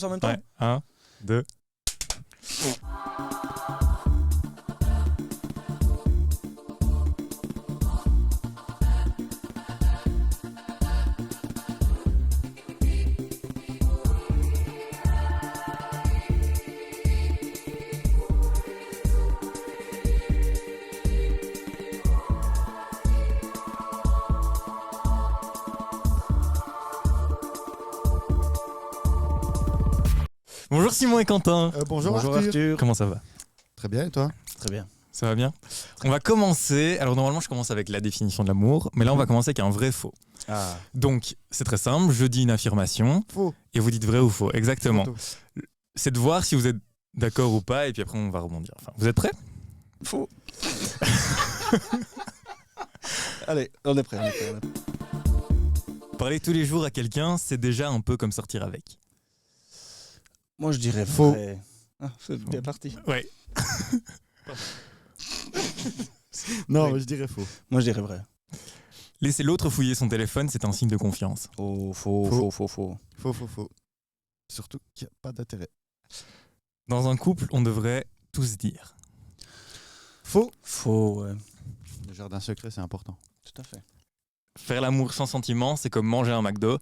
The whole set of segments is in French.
En même temps. Ouais, 1, 2. Bonjour Simon et Quentin. Bonjour Arthur. Comment ça va? Très bien, et toi? Très bien. Ça va bien? On va commencer. Alors normalement je commence avec la définition de l'amour, mais là on va commencer avec un vrai faux. Ah. Donc c'est très simple, je dis une affirmation Faux. et vous dites vrai ou faux. Exactement. Photo. C'est de voir si vous êtes d'accord ou pas et puis après on va rebondir. Enfin, vous êtes prêts? Faux. Allez, on est prêt. Parler tous les jours à quelqu'un, c'est déjà un peu comme sortir avec. Moi, je dirais Faux. vrai. Ah, c'est bien parti. Ouais. Non, Oui. mais je dirais faux. Moi, je dirais vrai. Laisser l'autre fouiller son téléphone, c'est un signe de confiance. Faux. Faux. Surtout qu'il n'y a pas d'intérêt. Dans un couple, on devrait tous dire. Faux. Faux, ouais. Le jardin secret, c'est important. Tout à fait. Faire l'amour sans sentiment, c'est comme manger un McDo.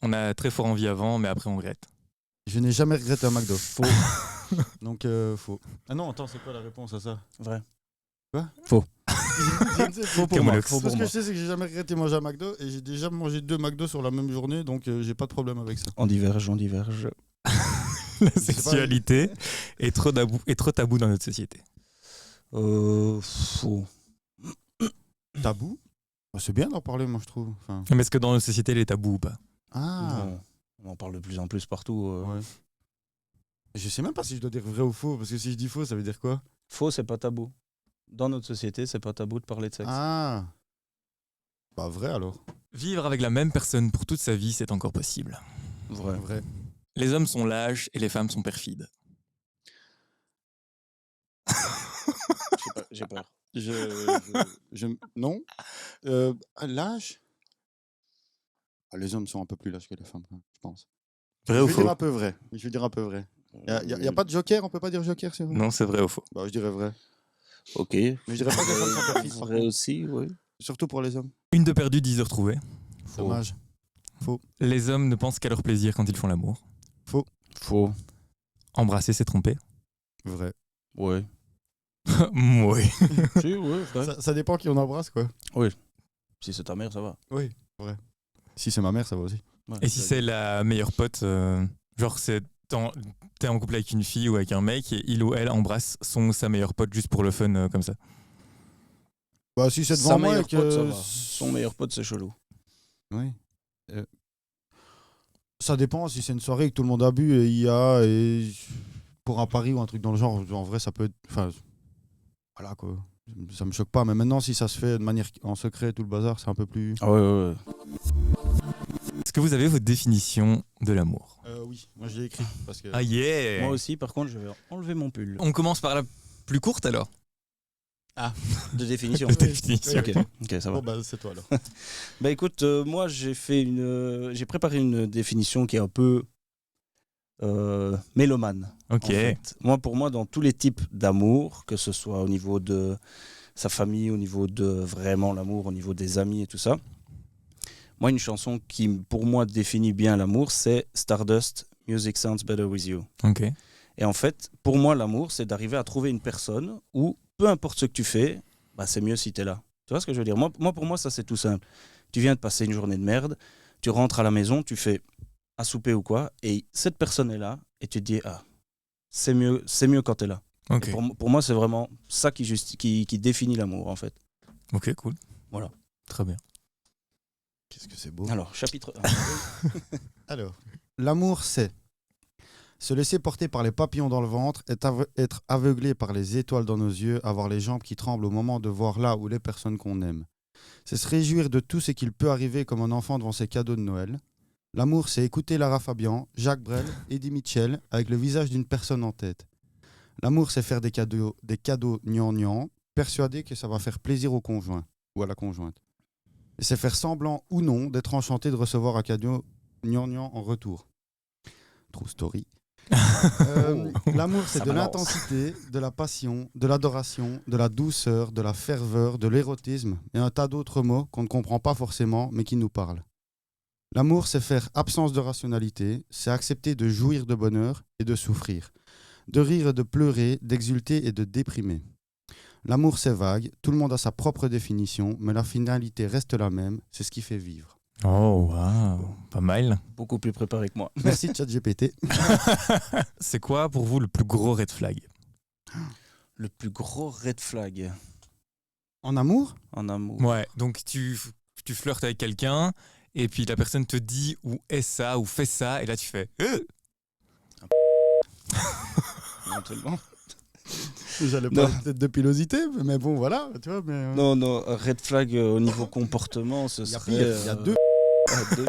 On a très fort envie avant, mais après on regrette. Je n'ai jamais regretté un McDo. Faux. Donc, faux. Ah non, attends, c'est quoi la réponse à ça? Vrai. Faux Faux pour Comme moi. Alex. Faux Tout pour ce que moi. je sais, c'est que j'ai jamais regretté manger un McDo et j'ai déjà mangé 2 McDo sur la même journée, donc j'ai pas de problème avec ça. On diverge. La sexualité est trop tabou dans notre société. Faux. Tabou? Bah, c'est bien d'en parler, moi, je trouve. Enfin... Mais est-ce que dans notre société, il est tabou ou pas? Ah, Non. On en parle de plus en plus partout. ouais. Je sais même pas si je dois dire vrai ou faux, parce que si je dis faux, ça veut dire quoi? Faux, c'est pas tabou. Dans notre société, c'est pas tabou de parler de sexe. Ah, bah vrai alors. Vivre avec la même personne pour toute sa vie, c'est encore possible. Vrai. Vrai. Les hommes sont lâches et les femmes sont perfides. J'ai peur. Non. À l'âge? Ah, les hommes sont un peu plus lâches que les femmes, quand même, je pense. Vrai Je ou vais faux? dire un peu vrai. Je vais dire un peu vrai. Il y a pas de joker, on peut pas dire joker, c'est vrai? Non, c'est vrai ou faux? Bah, je dirais vrai. Ok. Mais je dirais pas que les femmes sont perfides, par Vrai contre. aussi, oui. Surtout pour les hommes. Une de perdue, 10 de retrouvée. Dommage. Les hommes ne pensent qu'à leur plaisir quand ils font l'amour. Faux. Embrasser, c'est tromper. Vrai. Ouais. Oui. Si, ouais, vrai. Ça dépend qui on embrasse, quoi. Si c'est ta mère, ça va. Oui, vrai. Si c'est ma mère, ça va aussi. Ouais. Et si c'est la meilleure pote, genre t'es en couple avec une fille ou avec un mec et il ou elle embrasse sa meilleure pote juste pour le fun comme ça. Bah, si c'est Sa devant moi meilleure et que... pote, ça va. Son meilleur pote, c'est chelou. Oui. Ça dépend si c'est une soirée et que tout le monde a bu et il y a... Et... Pour un pari ou un truc dans le genre, en vrai, ça peut être... Enfin, voilà, quoi. Ça me choque pas. Mais maintenant, si ça se fait de manière en secret, tout le bazar, c'est un peu plus... Ah ouais. Est-ce que vous avez votre définition de l'amour? Oui, moi je l'ai écrit. Parce que... Ah yeah! Moi aussi, par contre, je vais enlever mon pull. On commence par la plus courte alors? De définition. De définition. Ok, ça va. Bon, bah, c'est toi, alors. Bah écoute, moi j'ai préparé une définition qui est un peu mélomane. Ok. En fait. Pour moi, dans tous les types d'amour, que ce soit au niveau de sa famille, au niveau de vraiment l'amour, au niveau des amis et tout ça, moi une chanson qui pour moi définit bien l'amour, c'est Stardust, Music Sounds Better With You. Ok. Et en fait, pour moi, l'amour, c'est d'arriver à trouver une personne où, peu importe ce que tu fais, bah, c'est mieux si tu es là. Tu vois ce que je veux dire? Pour moi, ça, c'est tout simple. Tu viens de passer une journée de merde, tu rentres à la maison, tu fais à souper ou quoi, et cette personne est là, et tu te dis, ah, c'est mieux quand tu es là. Ok. Et pour moi, c'est vraiment ça qui définit l'amour, en fait. Ok, cool. Voilà. Très bien. Qu'est-ce que c'est beau. Alors, chapitre 1. Alors, l'amour, c'est se laisser porter par les papillons dans le ventre, être aveuglé par les étoiles dans nos yeux, avoir les jambes qui tremblent au moment de voir là où les personnes qu'on aime. C'est se réjouir de tout ce qu'il peut arriver comme un enfant devant ses cadeaux de Noël. L'amour, c'est écouter Lara Fabian, Jacques Brel, Eddie Mitchell, avec le visage d'une personne en tête. L'amour, c'est faire des cadeaux gnangnan, persuadé que ça va faire plaisir au conjoint ou à la conjointe. Et c'est faire semblant ou non d'être enchanté de recevoir un cadeau gnangnan en retour. True story. L'amour, c'est Ça de balance. l'intensité, de la passion, de l'adoration, de la douceur, de la ferveur, de l'érotisme et un tas d'autres mots qu'on ne comprend pas forcément mais qui nous parlent. L'amour, c'est faire absence de rationalité, c'est accepter de jouir de bonheur et de souffrir, de rire et de pleurer, d'exulter et de déprimer. L'amour, c'est vague, tout le monde a sa propre définition, mais la finalité reste la même, c'est ce qui fait vivre. Oh, waouh, pas mal. Beaucoup plus préparé que moi. Merci ChatGPT. C'est quoi pour vous le plus gros red flag? Le plus gros red flag En amour, en amour. Ouais, donc tu flirtes avec quelqu'un et puis la personne te dit ou est ça ou fait ça et là tu fais Éventuellement. j'allais Non. pas peut-être de pilosité, mais bon, voilà, tu vois. Mais, Non, non, red flag au niveau comportement, ce il y a serait... pire, il y a deux. deux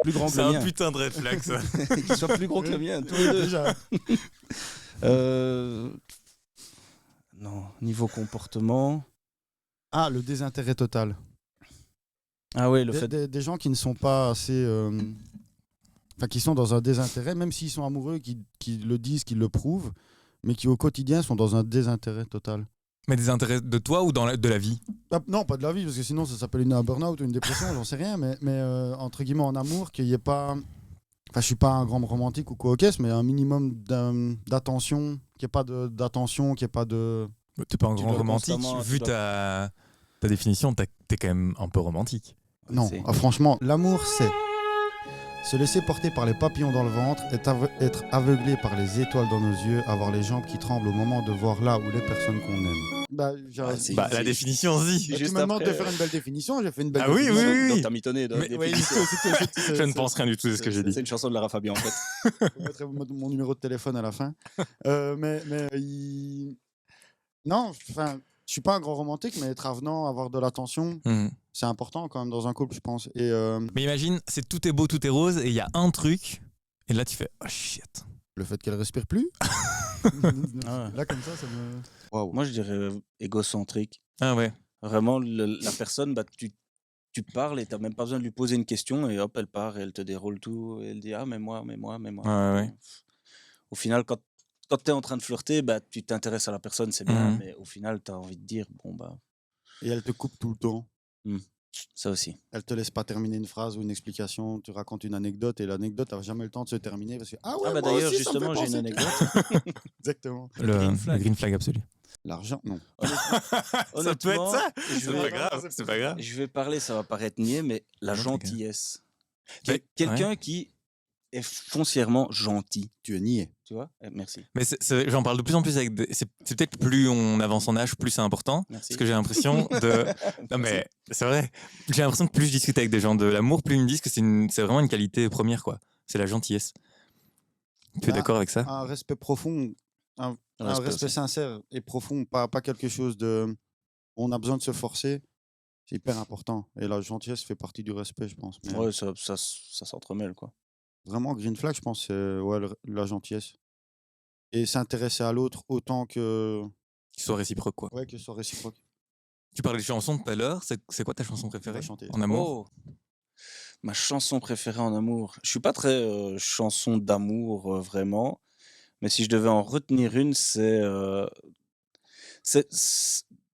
plus grands que c'est le un mien. putain de red flag ça. Qu'ils soient plus gros que le mien, tous les deux. Déjà. Non, niveau comportement... Ah, le désintérêt total. Ah ouais, le Des, fait... des gens qui ne sont pas assez. Enfin, qui sont dans un désintérêt, même s'ils sont amoureux, qui le disent, qui le prouvent, mais qui au quotidien sont dans un désintérêt total. Mais des intérêts de toi ou de la vie? Non, pas de la vie, parce que sinon ça s'appelle un burn-out ou une dépression, j'en sais rien, mais entre guillemets en amour, qu'il n'y ait pas. Enfin, je suis pas un grand romantique ou quoi, ok, mais un minimum d'attention, qu'il n'y ait pas d'attention, qu'il n'y ait pas de. T'es pas un Tu grand dois romantique, constamment- vu tu dois- ta définition, t'es quand même un peu romantique. Non, C'est- franchement, l'amour, c'est se laisser porter par les papillons dans le ventre, être aveuglé par les étoiles dans nos yeux, avoir les jambes qui tremblent au moment de voir là où les personnes qu'on aime. c'est- Bah, la définition, si. Tu juste me demandes de après, faire une belle définition, j'ai fait une belle Ah oui, définition. oui. Donc t'as mitonné. Mais- des oui, définitions. Je ne pense rien du tout de ce que j'ai C'est dit. une chanson de Lara Fabian, en fait. Je mettrai mon numéro de téléphone à la fin. Non, enfin, je suis pas un grand romantique, mais être avenant, avoir de l'attention, Mhm. c'est important quand même dans un couple, je pense. Et Mais imagine, c'est tout est beau, tout est rose, et il y a un truc, et là tu fais oh shit. le fait qu'elle respire plus. Ah ouais. Là, comme ça me. Moi, je dirais égocentrique. Ah ouais. Vraiment, la personne, bah, tu parles et tu n'as même pas besoin de lui poser une question et hop, elle part et elle te déroule tout. Et elle dit ah, mais moi. Ouais. Au final, quand tu es en train de flirter, bah, tu t'intéresses à la personne, c'est bien, Mhm. mais au final, tu as envie de dire bon, bah, Et elle te coupe tout le temps. ça aussi. Elle te laisse pas terminer une phrase ou une explication. Tu racontes une anecdote et l'anecdote n'a jamais le temps de se terminer parce que ah ouais. Ah, bah moi d'ailleurs, aussi, ça me fait justement, j'ai une penser. anecdote. Exactement. Le green flag absolu. L'argent, non. Ça peut être ça. je C'est vais- pas grave. C'est pas grave. Je vais parler, ça va paraître niais, mais la Non, c'est grave. gentillesse. Mais- Quelqu'un qui est foncièrement gentil, Tu es niais. tu vois. Merci. Mais j'en parle de plus en plus avec. C'est peut-être plus on avance en âge, plus c'est important. Merci. Parce que j'ai l'impression de. Non mais c'est vrai. J'ai l'impression que plus je discute avec des gens de l'amour, plus ils me disent que c'est vraiment une qualité première quoi. C'est la gentillesse. Tu es Ah, d'accord avec ça? Un respect profond, un respect aussi. sincère et profond, pas quelque chose de. On a besoin de se forcer. C'est hyper important. Et la gentillesse fait partie du respect, je pense. Mais Ouais, ça s'entremêle, quoi. vraiment, green flag, je pense, c'est ouais, la gentillesse. Et s'intéresser à l'autre autant que. Qu'il soit réciproque quoi. Ouais, que ce soit réciproque. Tu parlais de chansons tout à l'heure. C'est quoi ta chanson préférée chanter. en amour? Oh, ma chanson préférée en amour. Je suis pas très chanson d'amour vraiment, mais si je devais en retenir une, c'est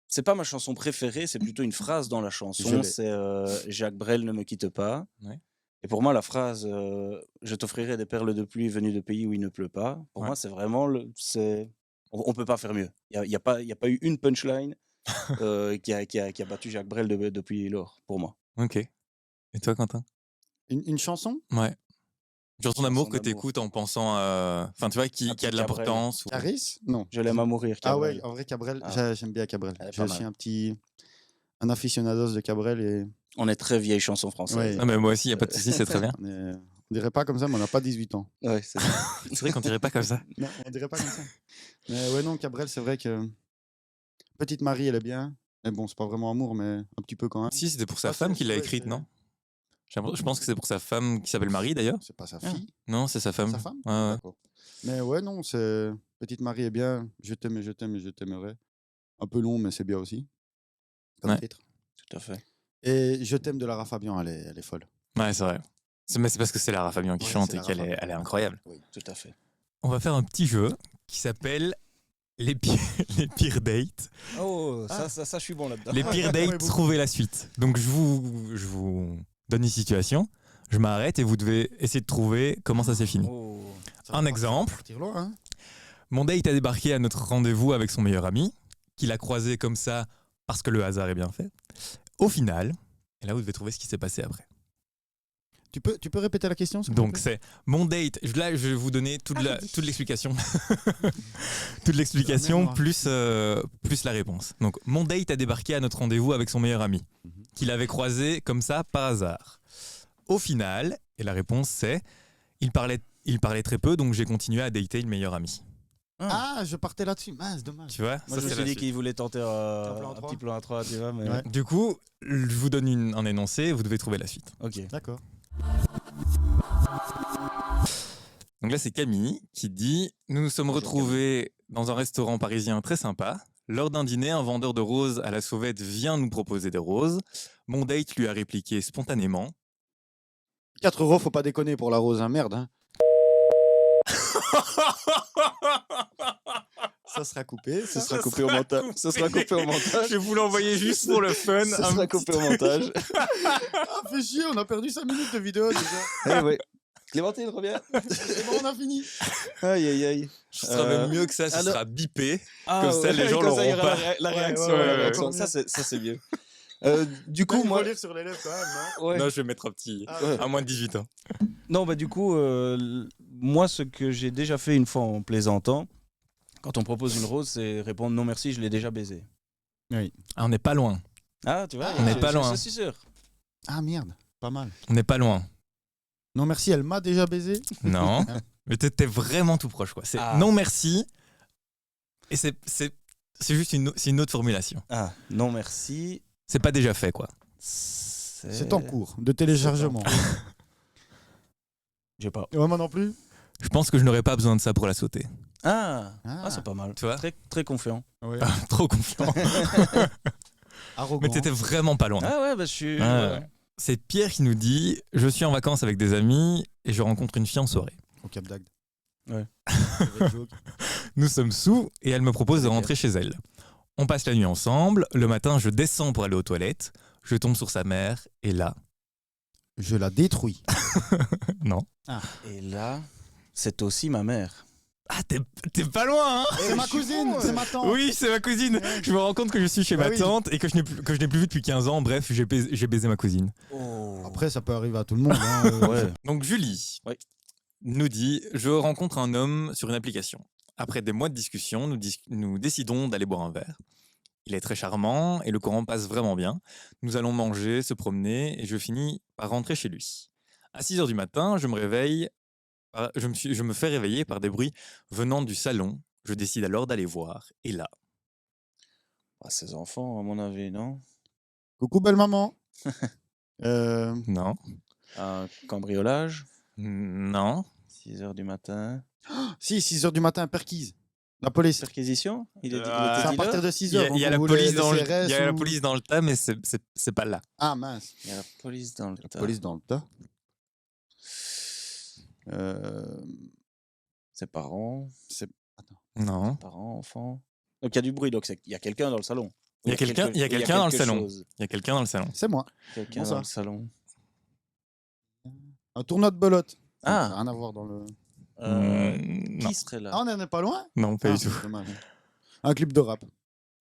c'est pas ma chanson préférée, c'est plutôt une phrase dans la Je chanson. l'ai. C'est Jacques Brel ne me quitte pas. Ouais. Et pour moi, la phrase je t'offrirai des perles de pluie venues de pays où il ne pleut pas. Pour Ouais. moi, c'est vraiment on peut pas faire mieux. Il y a pas eu une punchline qui a battu Jacques Brel depuis lors, pour moi. Ok. Et toi Quentin? Une chanson Ouais. Une chanson d'amour Chanson que tu d'amour. écoutes en pensant enfin tu vois qui a petit de l'importance ou... Caris Non. Je l'aime à mourir, Ah Cabrel. ouais, en vrai, Cabrel, Ah. j'aime bien Cabrel. Elle est Je pas suis mal. un aficionados de Cabrel et On est très vieille chanson française. Ouais. Ah mais moi aussi, il n'y a pas de souci, c'est très bien. on dirait pas comme ça, mais on n'a pas 18 ans. Ouais, c'est ça. C'est vrai qu'on dirait pas comme ça. Non, on dirait pas comme ça. Mais ouais, non, Cabrel, c'est vrai que Petite Marie, elle est bien. Mais bon, c'est pas vraiment amour, mais un petit peu quand même. Si, c'était pour sa Ah, femme c'est- qu'il l'a ouais, écrite, c'est- non? Je pense que c'est pour sa femme qui s'appelle Marie d'ailleurs. C'est pas sa Ah. fille, Non, c'est sa femme. sa femme. Ouais, ouais. D'accord. Mais ouais, non, c'est Petite Marie est bien. Je t'aime et je t'aime et je t'aimerai. Un peu long, mais c'est bien aussi. Comme Ouais. titre. Tout à fait. Et Je t'aime de Lara Fabian, elle est folle. Ouais, c'est vrai. Mais c'est parce que c'est Lara Fabian qui Ouais, chante c'est et Lara qu'elle Fabian. elle est incroyable. Oui. Tout à fait. on va faire un petit jeu qui s'appelle les pires, les pires dates. Oh, ça, je suis bon là-dedans. Les pires Ouais, dates, bon. trouvez la suite. Donc je vous donne une situation, je m'arrête et vous devez essayer de trouver comment ça s'est fini. Oh. Ça va Un exemple. partir loin, hein. Mon date a débarqué à notre rendez-vous avec son meilleur ami, qu'il a croisé comme ça parce que le hasard est bien fait. Au final, et là vous devez trouver ce qui s'est passé après. Tu peux répéter la question s'il te Donc plaît c'est mon date. Là, je vais vous donner toute l'explication. Toute l'explication mémoire. plus la réponse. Donc mon date a débarqué à notre rendez-vous avec son meilleur ami, Mhm. qu'il avait croisé comme ça par hasard. Au final, et la réponse c'est, il parlait très peu, donc j'ai continué à dater le meilleur ami. Ah, je partais là-dessus. Mince, dommage. Tu vois? Moi, Ça, je me c'est suis la dit suite. qu'il voulait tenter Un plan à un trois. petit plan à 3, tu vois. Mais... Ouais. Du coup, je vous donne un énoncé et vous devez trouver la suite. Ok. D'accord. Donc là, c'est Camille qui dit « Nous nous sommes Bonjour, retrouvés dans un restaurant parisien très sympa. Lors d'un dîner, un vendeur de roses à la sauvette vient nous proposer des roses. Mon date lui a répliqué spontanément. 4 €, faut pas déconner pour la rose, hein. Merde, hein. Ça sera coupé. Ce sera coupé au montage. Ce sera coupé au montage. Je vais vous l'envoyer juste pour le fun. Ce sera coupé au montage. Ah, fais chier, on a perdu 5 minutes de vidéo déjà. Eh ouais. Clémentine, reviens. C'est bon, on a fini. Aïe, aïe, aïe. Ce sera même mieux que ça, ce alors- sera bipé. Ah, Comme ça, les gens comme ça, il y l'auront aura pas. La réaction. Ouais, ouais, la ouais, réaction. ouais. Ça, c'est mieux. Du Coup, coup, moi. lire sur les lèvres quand même, non? Ouais. Non, je vais mettre un petit. Ah, Ouais. À moins de 18 ans. Non, bah du coup, moi, ce que j'ai déjà fait une fois en plaisantant, quand on propose une rose, c'est répondre non merci, je l'ai déjà baisé. Ah, on n'est pas loin. Ah, tu vois, On n'est pas loin. Je suis sûr. Ah merde, pas mal. On n'est pas loin. Non merci, elle m'a déjà baisé. Non. Mais t'es vraiment tout proche, quoi. C'est Ah. non merci. Et c'est juste une autre formulation. Ah, non merci. C'est pas déjà fait, quoi. C'est en cours de téléchargement. J'ai pas. Ouais, moi non plus. Je pense que je n'aurais pas besoin de ça pour la sauter. Ah, Ah. c'est pas mal. Tu vois? Très, très confiant. Ouais. Trop confiant. Arrogant. Mais t'étais vraiment pas loin. Ah ouais, bah je suis. Ah, ouais. C'est Pierre qui nous dit « Je suis en vacances avec des amis et je rencontre une fille en soirée. Au Cap d'Agde. Ouais. Nous sommes sous et elle me propose de rentrer chez elle. On passe la nuit ensemble. Le matin, je descends pour aller aux toilettes. Je tombe sur sa mère et là... Je la détruis. Non. Et là, c'est aussi ma mère. Ah, t'es pas loin, hein? C'est ma cousine, c'est ma tante. Oui, c'est ma cousine. Je me rends compte que je suis chez Bah ma oui. tante et que je n'ai plus vu depuis 15 ans. Bref, j'ai baisé ma cousine. Oh. Après, ça peut arriver à tout le monde. Hein. Ouais. Donc Julie Oui. nous dit « Je rencontre un homme sur une application. Après des mois de discussion, nous décidons d'aller boire un verre. Il est très charmant et le courant passe vraiment bien. Nous allons manger, se promener et je finis par rentrer chez lui. À 6 h du matin, je me fais réveiller par des bruits venant du salon. Je décide alors d'aller voir. Et là, Ah, ses enfants, à mon avis, non? Coucou, belle maman. non, Un cambriolage, non, 6 h du matin. Si, 6 h du matin, perquise. La police. Perquisition? Il est C'est à dealer partir de 6 il y a, h. il y a la police dans le, il y a la police dans le tas, mais c'est pas là. Ah mince. Il y a la police dans le tas. Police dans le tas. Ses parents. Non. Parents, enfants. Donc il y a du bruit, donc il y a quelqu'un dans le salon. Il y a quelqu'un dans le quelque salon. chose. Il y a quelqu'un dans le salon. C'est moi. Quelqu'un Comment dans ça le salon. Un tournoi de belote. Ah. Rien à voir dans le. Non. Qui serait là? Ah, on n'en est pas loin. Non, pas Ah, du tout. dommage. Un clip de rap.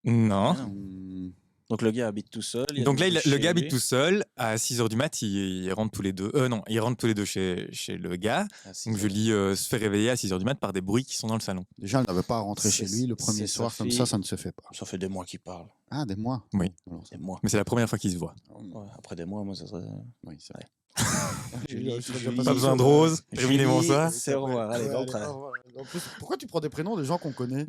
Non. Ah, non. Hmm. Donc le gars habite tout seul. il y a Donc du là, bruit le chez gars habite lui. tout seul. À 6 h du mat, ils rentrent tous les deux. Non, ils rentrent tous les deux chez le gars. Ah, si, Donc ça- Julie se fait réveiller à 6 h du mat par des bruits qui sont dans le salon. Déjà, elle n'avait pas à rentrer C'est- chez lui le premier c'est sa soir comme fille. ça ne se fait pas. Ça fait des mois qu'il parle. Ah, des mois. Oui. Alors, Des mois. Mais c'est la première fois qu'ils se voient. Ouais, après des mois, moi, ça serait. oui, c'est vrai. Julie, je serais déjà Julie, passé Pas besoin de rose. Terminez-moi Julie, ça. C'est au revoir. Allez, Ouais, on allez, traîne. au revoir. En plus, pourquoi tu prends des prénoms des gens qu'on connaît?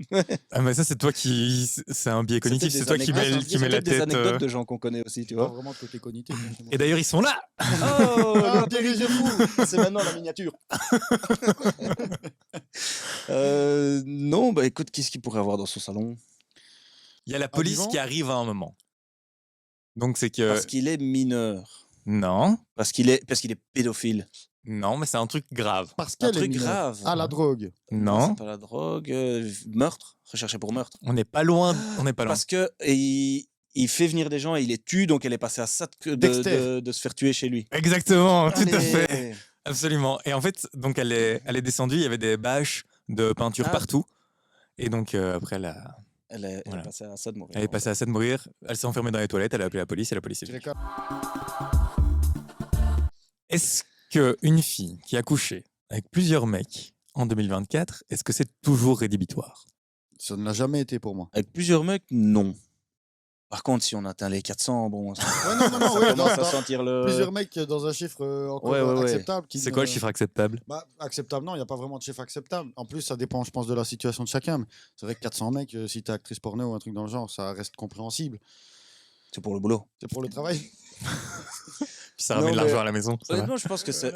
Ah, mais ça, c'est toi qui. C'est un biais cognitif. C'est toi qui mets la des tête. anecdotes de gens qu'on connaît aussi, tu Pas vois. vraiment de côté cognitif. Et d'ailleurs, ils sont là. Oh, Ah, le Pierre, fou. C'est maintenant la miniature. Non, bah écoute, qu'est-ce qu'il pourrait avoir dans son salon? Il y a la police vivant qui arrive à un moment. Donc c'est que. Parce qu'il est mineur. Non. Parce qu'il est pédophile. Non, mais c'est un truc grave. Parce Un qu'elle est truc mineure. grave. Ah, la drogue. Non, C'est pas la drogue. Meurtre. Recherché pour meurtre. on n'est pas loin. On n'est pas loin. Parce que il fait venir des gens et il les tue, donc elle est passée à ça Dexter. de se faire tuer chez lui. Exactement, tout à fait. Allez. Absolument. Et en fait, donc elle est descendue, il y avait des bâches de peinture Ah. partout. Et donc après, Elle est Voilà. passée à ça de mourir. elle est passée à ça de mourir. Elle s'est enfermée dans les toilettes, elle a appelé la police et la police est Je venue. dirais Est-ce qu'une fille qui a couché avec plusieurs mecs en 2024, est-ce que c'est toujours rédhibitoire? Ça ne l'a jamais été pour moi. Avec plusieurs mecs, non. Par contre, si on atteint les 400, bon, ça, Ouais, non, ça ouais, commence à dans sentir le. plusieurs mecs dans un chiffre encore Ouais, ouais. acceptable. C'est quoi le chiffre acceptable? Acceptable, non, il n'y a pas vraiment de chiffre acceptable. En plus, ça dépend, je pense, de la situation de chacun. Mais c'est vrai que 400 mecs, si t'es actrice porno ou un truc dans le genre, ça reste compréhensible. C'est pour le boulot. C'est pour le travail. Puis ça Non, ramène de mais- l'argent à la maison. Ça va. Honnêtement, je pense que ça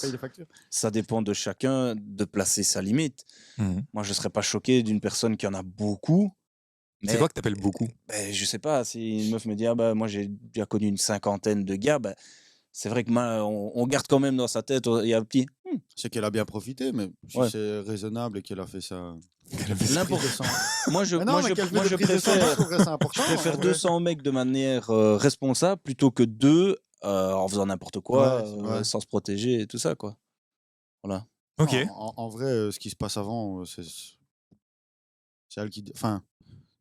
paye les factures. ça dépend de chacun de placer sa limite. Mhm. Moi, je ne serais pas choqué d'une personne qui en a beaucoup. C'est quoi que t'appelles beaucoup? Ben, je sais pas, si une meuf me dit ah bah, moi j'ai déjà connu une cinquantaine de gars, ben, c'est vrai que on garde quand même dans sa tête, il y a un petit C'est qu'elle a bien profité, mais si Ouais. c'est raisonnable et qu'elle a fait ça. n'importe. Moi je, Mais non, moi, mais je, qu'elle fait moi, des je prises de sang, préfère, je trouverais ça important. je préfère en vrai. 200 mecs de manière responsable plutôt que 2 en faisant n'importe quoi, Ouais. sans se protéger et tout ça quoi. Voilà. Ok. En vrai, ce qui se passe avant, c'est elle qui. Enfin,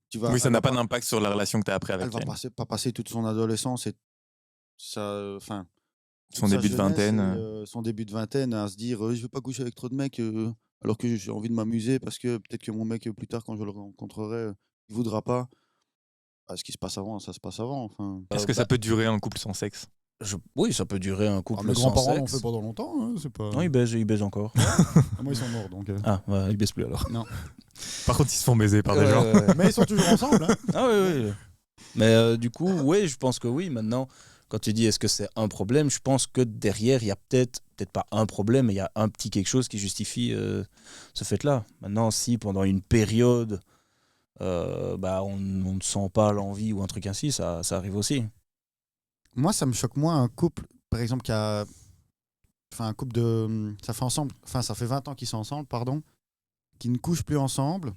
tu vas. Oui, ça elle n'a va pas d'impact sur la relation que t'as après Elle avec va elle. pas passer toute son adolescence et ça, enfin, Son toute sa début de jeunesse vingtaine. et, son début de vingtaine à se dire je veux pas coucher avec trop de mecs alors que j'ai envie de m'amuser parce que peut-être que mon mec plus tard quand je le rencontrerai il voudra pas. Ah, ce qui se passe avant, ça se passe avant. Enfin, Est-ce que ça peut durer un couple sans sexe? Oui, ça peut durer un couple mes sans grands-parents l'ont sexe. fait pendant longtemps. Hein, c'est pas. Non, ils baisent encore. Ah, moi ils sont morts donc. Ah, ouais, ils baissent plus alors. Par contre, ils se font baiser par des gens. Mais ils sont toujours ensemble. Hein. Ah oui. Mais du coup, oui, je pense que oui. Maintenant, quand tu dis est-ce que c'est un problème, je pense que derrière, il y a peut-être pas un problème, mais il y a un petit quelque chose qui justifie ce fait-là. Maintenant, si pendant une période, on ne sent pas l'envie ou un truc ainsi, ça arrive aussi. Moi, ça me choque moins un couple, par exemple, qui a. Enfin, un couple de. Ça fait 20 ans qu'ils sont ensemble, pardon, qui ne couchent plus ensemble.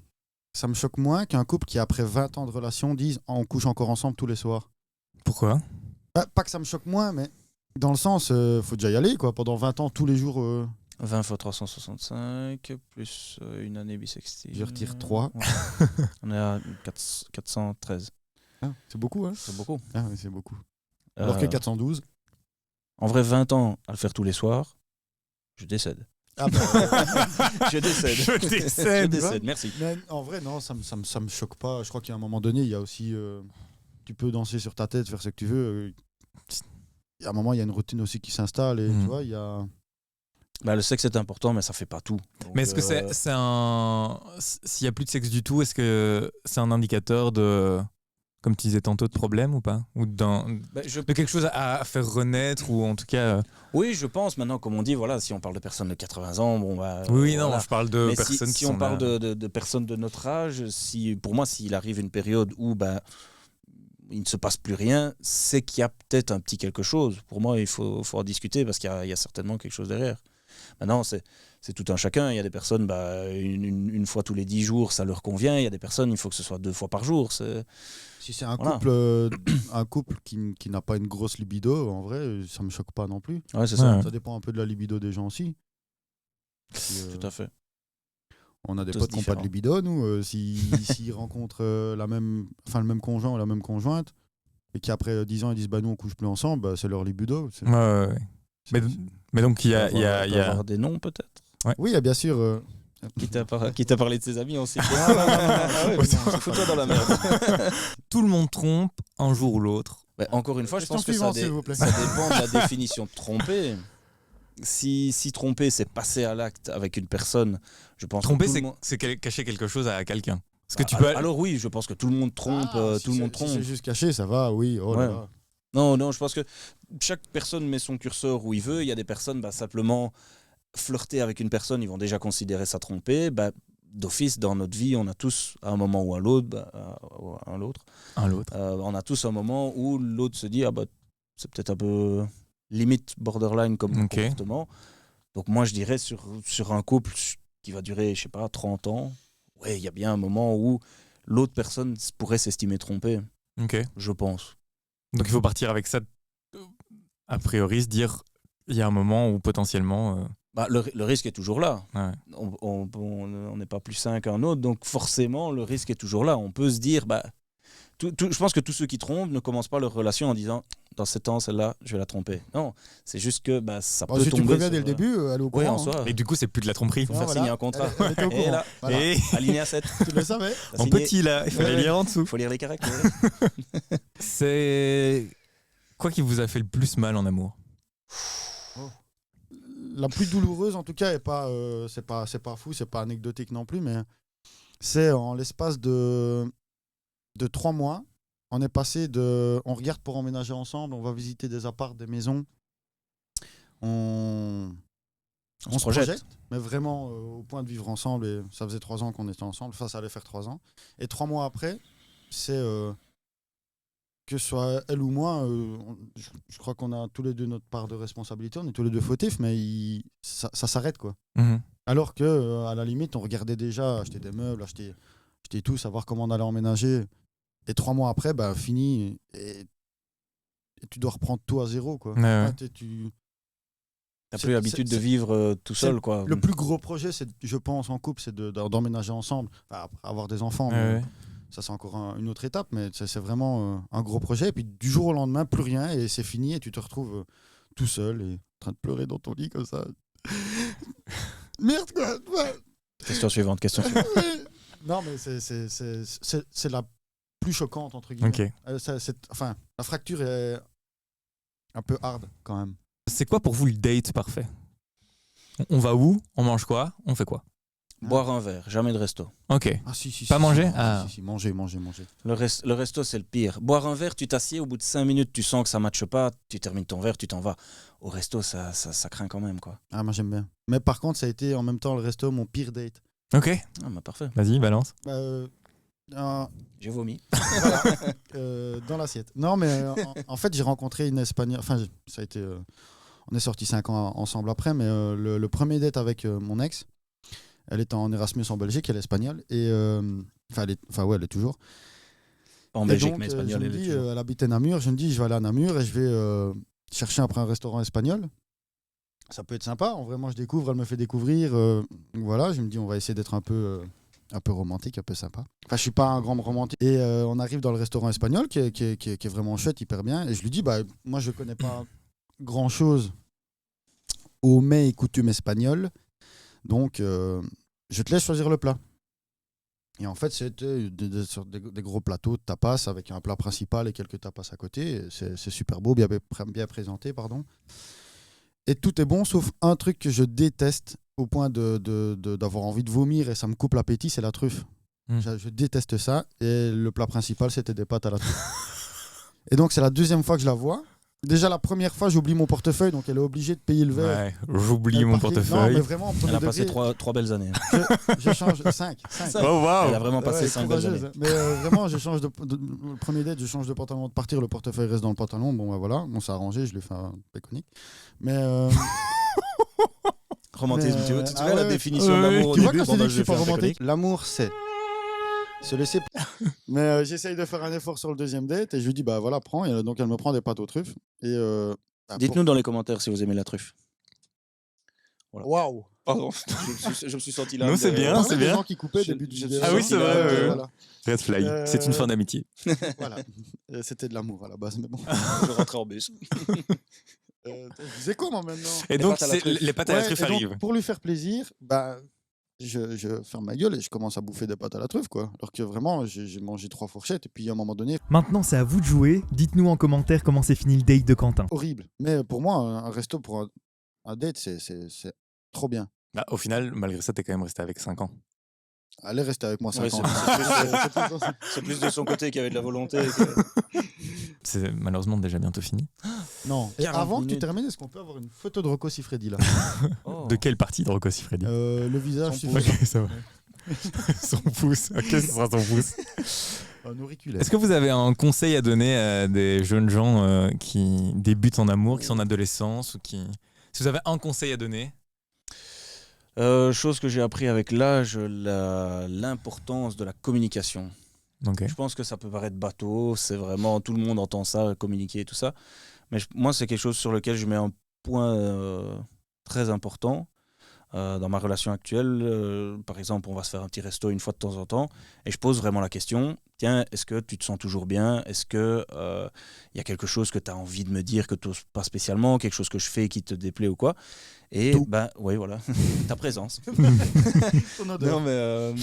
Ça me choque moins qu'un couple qui, après 20 ans de relation, dise on couche encore ensemble tous les soirs. Pourquoi? Pas que ça me choque moins, mais dans le sens, faut déjà y aller, quoi. Pendant 20 ans, tous les jours. 20 fois 365, plus une année bissextile. Je retire 3. Ouais. On est à 413. C'est beaucoup, hein. C'est beaucoup. Ah, oui, c'est beaucoup. Alors que 412. En vrai, 20 ans à le faire tous les soirs, je décède. Ah, bah, Je décède. Je décède. Je décède, merci. mais en vrai, non, ça me choque pas. Je crois qu'à un moment donné, il y a aussi. Tu peux danser sur ta tête, faire ce que tu veux. À un moment, il y a une routine aussi qui s'installe. Et tu vois, il y a. Bah, le sexe est important, mais ça fait pas tout. Donc, Mais est-ce que c'est un. S'il n'y a plus de sexe du tout, est-ce que c'est un indicateur de. Comme tu disais tantôt, de problème ou pas? Ou de quelque chose à faire renaître ou en tout cas. Oui, je pense. Maintenant, comme on dit, voilà, si on parle de personnes de 80 ans, bon, bah. Oui, non, voilà. je parle de Mais personnes si qui on sont parle là. de personnes de notre âge, pour moi, s'il arrive une période où il ne se passe plus rien, c'est qu'il y a peut-être un petit quelque chose. Pour moi, il faut en discuter parce qu'il y a certainement quelque chose derrière. Maintenant, c'est tout un chacun. Il y a des personnes, une fois tous les 10 jours, ça leur convient. Il y a des personnes, il faut que ce soit 2 fois par jour. Si c'est un Voilà. couple qui n'a pas une grosse libido, en vrai, ça me choque pas non plus. Ouais, c'est ça. Ouais. Ça dépend un peu de la libido des gens aussi. Tout à fait. On a des Tous potes qui n'ont pas de différents. libido, nous. S'ils rencontrent le même conjoint ou la même conjointe, et qu'après 10 ans, ils disent nous, on couche plus ensemble, c'est leur libido. Ouais. Mais donc, il y a. Il y a avoir des noms, peut-être. Oui, bien sûr. Quitte à parler de ses amis, on sait. Fous-toi dans la merde. Tout le monde trompe un jour ou l'autre. Encore une fois, je Question pense que suivante, s'il vous plaît. ça dépend de la définition de tromper. Si tromper, c'est passer à l'acte avec une personne, je pense Tromper, que tout le monde... c'est cacher quelque chose à quelqu'un. Parce que tu peux. Alors oui, je pense que tout le monde trompe. Si Tout le monde c'est- si trompe. c'est juste caché, ça va, oui. Oh là Ouais. là. Non, je pense que chaque personne met son curseur où il veut. Il y a des personnes, simplement flirter avec une personne, ils vont déjà considérer ça tromper. D'office, dans notre vie, on a tous, à un moment ou à l'autre, on a tous un moment où l'autre se dit c'est peut-être un peu limite borderline comme Ok. comportement. Donc moi, je dirais sur un couple qui va durer, je sais pas, 30 ans, ouais, il y a bien un moment où l'autre personne pourrait s'estimer trompée, Ok. je pense. Donc il faut partir avec ça, a priori, se dire, il y a un moment où potentiellement... Bah, le risque est toujours là. ouais. On n'est pas plus sain qu'un autre, donc forcément, le risque est toujours là. On peut se dire, bah, je pense que tous ceux qui trompent ne commencent pas leur relation en disant, dans 7 ans, celle-là, je vais la tromper. Non, c'est juste que bah, ça Bon, peut si tomber. tu préviens sur- dès le début, elle est au Oui, courant. en hein. soi. Et du coup, c'est plus de la tromperie. Il faut faire Voilà. signer un contrat. Elle était au Et courant. là, Voilà. Et alinéa 7. Tu le savais. en petit, là, il fallait Ouais. lire en dessous. Il faut lire les caractères. C'est quoi qui vous a fait le plus mal en amour? La plus douloureuse, en tout cas, c'est pas fou, c'est pas anecdotique non plus, mais c'est en l'espace de 3 mois, on est passé on regarde pour emménager ensemble, on va visiter des apparts, des maisons, on se projette, mais vraiment au point de vivre ensemble, et ça faisait 3 ans qu'on était ensemble, ça allait faire 3 ans, et 3 mois après, c'est que ce soit elle ou moi, je crois qu'on a tous les deux notre part de responsabilité, on est tous les deux fautifs, mais ça s'arrête quoi. Mhm. Alors que à la limite, on regardait déjà acheter des meubles, acheter tout, savoir comment on allait emménager. Et 3 mois après, bah fini, et tu dois reprendre tout à zéro quoi. Ouais, ouais. T'as C'est- plus l'habitude de c'est- vivre tout seul, quoi. Le plus gros projet, je pense, en couple, c'est d'emménager ensemble, enfin, après avoir des enfants. mais Ouais. ça, c'est encore une autre étape, mais c'est vraiment un gros projet. Et puis du jour au lendemain, plus rien, et c'est fini, et tu te retrouves tout seul et en train de pleurer dans ton lit comme ça. Merde quoi. Question suivante, question suivante. Non, mais c'est la plus choquante entre guillemets. Ok. Enfin, la fracture est un peu hard quand même. C'est quoi pour vous le date parfait? On va où? On mange quoi? On fait quoi? Boire un verre, jamais de resto. Ok. Ah si. Pas manger? si, Ah. si, manger. Le resto, c'est le pire. Boire un verre, tu t'assieds, au bout de 5 minutes, tu sens que ça ne matche pas, tu termines ton verre, tu t'en vas. Au resto, ça craint quand même, quoi. Ah, moi j'aime bien. Mais par contre, ça a été en même temps le resto mon pire date. Ok. Ah, bah parfait. Vas-y, balance. J'ai vomi. Voilà, dans l'assiette. Non, mais en fait, j'ai rencontré une Espagnole. Enfin, ça a été. On est sortis 5 ans ensemble après, mais le premier date avec mon ex, elle était en Erasmus en Belgique, elle est espagnole. Et. Enfin, elle est toujours. Pas en Et Belgique, donc, mais je espagnol. me elle est dis, toujours. elle habitait Namur. Je me dis, je vais aller à Namur et je vais chercher après un restaurant espagnol. Ça peut être sympa. En vrai, moi, je découvre, elle me fait découvrir. Voilà, je me dis, on va essayer d'être un peu romantique, un peu sympa. Enfin, je suis pas un grand romantique. Et on arrive dans le restaurant espagnol qui est vraiment chouette, hyper bien. Et je lui dis, bah, moi, je connais pas grand-chose aux mets et coutumes espagnols. Donc, je te laisse choisir le plat. Et en fait, c'était des gros plateaux de tapas avec un plat principal et quelques tapas à côté. Et c'est super beau, bien présenté, pardon. Et tout est bon, sauf un truc que je déteste au point d'avoir envie de vomir et ça me coupe l'appétit, c'est la truffe. Je déteste ça. Et le plat principal, c'était des pâtes à la truffe. Et donc, c'est la deuxième fois que je la vois. Déjà, la première fois, j'oublie mon portefeuille, donc elle est obligée de payer le verre. Ouais, j'oublie mon Non, mais portefeuille. vraiment, en premier Elle a passé degré, 3 belles années. je change 5. Oh waouh! Elle a vraiment passé Ouais, 5 belles années. courageuse. Mais vraiment, je change le premier date, je change de pantalon de partir, le portefeuille reste dans le pantalon. Bon, bah, voilà, on s'est arrangé, je lui ai fait un péconique. Mais Romantisme, Mais, tu vois, tu te ah souviens la ouais. définition Ouais, de l'amour au tu vois début quand je te dis pendant que je suis pas fais un romantique, péconique. l'amour c'est se laisser. Mais j'essaye de faire un effort sur le deuxième date et je lui dis bah voilà prends. Et donc elle me prend des pâtes aux truffes et Dites-nous dans les commentaires si vous aimez la truffe. waouh. Pardon, je me suis senti là. Non, c'est bien. C'est bien. des gens qui coupaient Je- début de je- vidéo. Ah oui, c'est vrai, ouais. Voilà. Red flag. C'est une fin d'amitié. Voilà. C'était de l'amour à la base mais bon. Je rentrais en bus. Je disais quoi moi maintenant? Et donc, pâtes à la truffe. les pâtes à la Ouais, truffe et donc, arrivent. pour lui faire plaisir, bah, je ferme ma gueule et je commence à bouffer des pâtes à la truffe, quoi. Alors que vraiment, j'ai mangé 3 fourchettes et puis à un moment donné, Maintenant, c'est à vous de jouer. Dites-nous en commentaire comment s'est fini le date de Quentin. horrible. Mais pour moi, un resto pour un date, c'est trop bien. Bah, au final, malgré ça, t'es quand même resté avec 5 ans. Allez rester avec moi 5 Ouais, ans. C'est plus de son côté qu'il y avait de la volonté. que- C'est malheureusement déjà bientôt fini. Non. Et 40 avant que tu minutes. termines, est-ce qu'on peut avoir une photo de Rocco Siffredi là? Oh. De quelle partie de Rocco Siffredi? Le visage, Son tu pouce. fais Ok, ça va. Son pouce. Ok, ce sera son pouce. un auriculaire. Est-ce que vous avez un conseil à donner à des jeunes gens qui débutent en amour, qui sont en adolescence ou qui... Si vous avez un conseil à donner, Chose que j'ai appris avec l'âge, l'importance de la communication. Ok. Je pense que ça peut paraître bateau, c'est vraiment, tout le monde entend ça, communiquer et tout ça. Mais moi, c'est quelque chose sur lequel je mets un point très important. Dans ma relation actuelle, par exemple, on va se faire un petit resto une fois de temps en temps, et je pose vraiment la question, tiens, est-ce que tu te sens toujours bien? Est-ce que y a quelque chose que tu as envie de me dire que tu n'oses pas spécialement, quelque chose que je fais qui te déplaît ou quoi? Et Tout. oui, voilà, ta présence. Ton odeur. Non, mais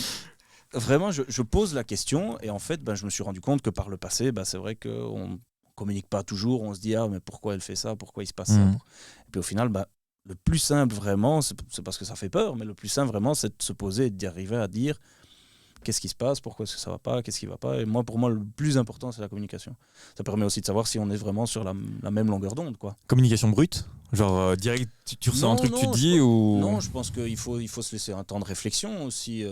vraiment, je pose la question, et en fait, je me suis rendu compte que par le passé, c'est vrai qu'on ne communique pas toujours, on se dit, ah, mais pourquoi elle fait ça? Pourquoi il se passe ça? Mhm. Et puis au final, le plus simple vraiment, c'est parce que ça fait peur, mais le plus simple vraiment, c'est de se poser et d'arriver à dire qu'est-ce qui se passe, pourquoi est-ce que ça va pas, qu'est-ce qui va pas. Et moi, pour moi, le plus important, c'est la communication. Ça permet aussi de savoir si on est vraiment sur la même longueur d'onde, quoi. Communication brute? Genre direct, tu ressens un truc, tu je dis pense- ou... Non, je pense qu'il faut se laisser un temps de réflexion aussi.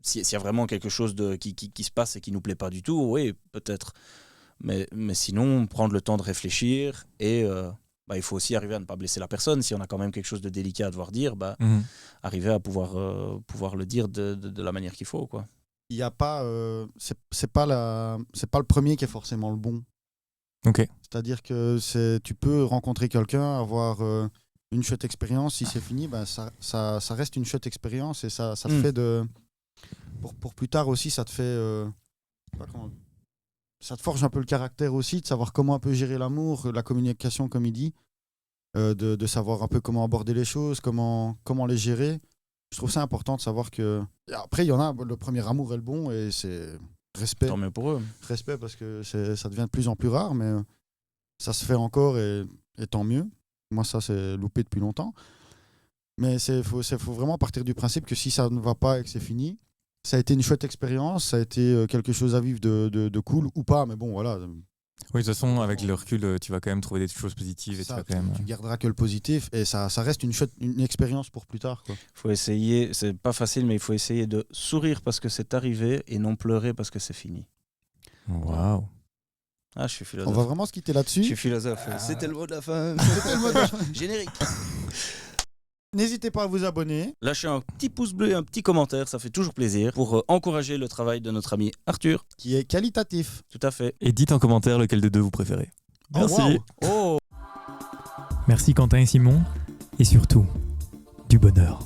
S'il y a vraiment quelque chose qui se passe et qui nous plaît pas du tout, oui, peut-être. Mais sinon, prendre le temps de réfléchir et il faut aussi arriver à ne pas blesser la personne. Si on a quand même quelque chose de délicat à devoir dire, Mhm. arriver à pouvoir le dire de la manière qu'il faut, quoi. Il y a pas, c'est pas le premier qui est forcément le bon. Ok. C'est-à-dire que tu peux rencontrer quelqu'un, avoir une chouette expérience. Si c'est fini, ça reste une chouette expérience et ça te fait de. Pour plus tard aussi, ça te fait. Je sais pas comment- ça te forge un peu le caractère aussi, de savoir comment un peu gérer l'amour, la communication, comme il dit, de savoir un peu comment aborder les choses, comment les gérer. Je trouve ça important de savoir que. Et après, il y en a, le premier amour est le bon et c'est respect. Tant mieux pour eux. Respect parce que ça devient de plus en plus rare, mais ça se fait encore et tant mieux. Moi, ça, c'est loupé depuis longtemps. Mais faut vraiment partir du principe que si ça ne va pas et que c'est fini, ça a été une chouette expérience, ça a été quelque chose à vivre de cool ou pas, mais bon, voilà. Oui, de toute façon, avec le recul, tu vas quand même trouver des choses positives et tu Ça, vas quand même... tu garderas que le positif et ça reste une expérience pour plus tard, quoi. Faut essayer, c'est pas facile, mais il faut essayer de sourire parce que c'est arrivé et non pleurer parce que c'est fini. Waouh. Ah, je suis On philosophe. va vraiment se quitter Je là-dessus. suis philosophe. C'était le mot de la fin. Générique. N'hésitez pas à vous abonner. Lâchez un petit pouce bleu et un petit commentaire, ça fait toujours plaisir pour encourager le travail de notre ami Arthur. Qui est qualitatif. Tout à fait. Et dites en commentaire lequel des deux vous préférez. Oh, Merci. waouh. Oh! Merci Quentin et Simon, et surtout, du bonheur.